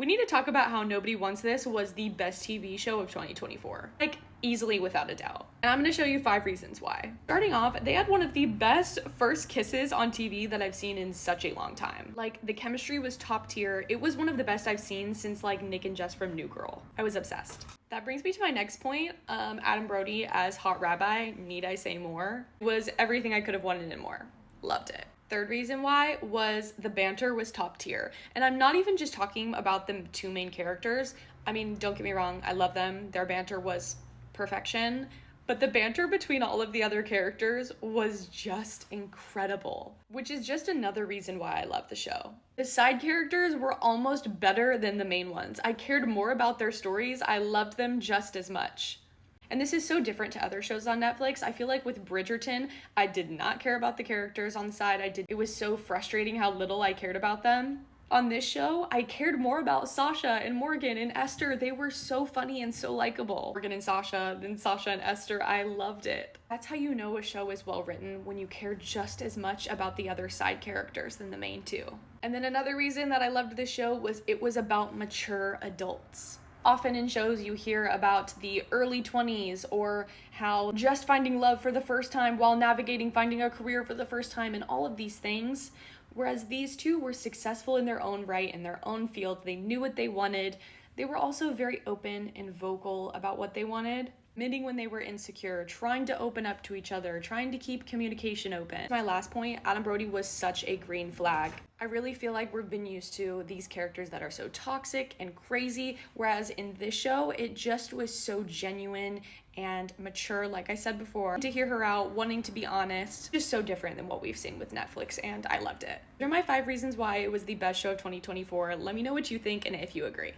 We need to talk about how Nobody Wants This was the best TV show of 2024. Like, easily without a doubt. And I'm gonna show you 5 reasons why. Starting off, they had one of the best first kisses on TV that I've seen in such a long time. Like, the chemistry was top tier. It was one of the best I've seen since like Nick and Jess from New Girl. I was obsessed. That brings me to my next point. Adam Brody as Hot Rabbi, need I say more, was everything I could have wanted and more. Loved it. Third reason why was the banter was top tier. And I'm not even just talking about the 2 main characters. I mean, don't get me wrong, I love them. Their banter was perfection. But the banter between all of the other characters was just incredible, which is just another reason why I love the show. The side characters were almost better than the main ones. I cared more about their stories. I loved them just as much. And this is so different to other shows on Netflix. I feel like with Bridgerton, I did not care about the characters on the side. It was so frustrating how little I cared about them. On this show, I cared more about Sasha and Morgan and Esther. They were so funny and so likable. Morgan and Sasha, then Sasha and Esther, I loved it. That's how you know a show is well written, when you care just as much about the other side characters than the main 2. And then another reason that I loved this show was it was about mature adults. Often in shows you hear about the early 20s or how just finding love for the first time while navigating finding a career for the first time and all of these things. Whereas these 2 were successful in their own right, in their own field. They knew what they wanted. They were also very open and vocal about what they wanted, admitting when they were insecure, trying to open up to each other, trying to keep communication open. My last point, Adam Brody was such a green flag. I really feel like we've been used to these characters that are so toxic and crazy, whereas in this show, it just was so genuine and mature, like I said before. To hear her out, wanting to be honest, just so different than what we've seen with Netflix, and I loved it. These are my 5 reasons why it was the best show of 2024. Let me know what you think and if you agree.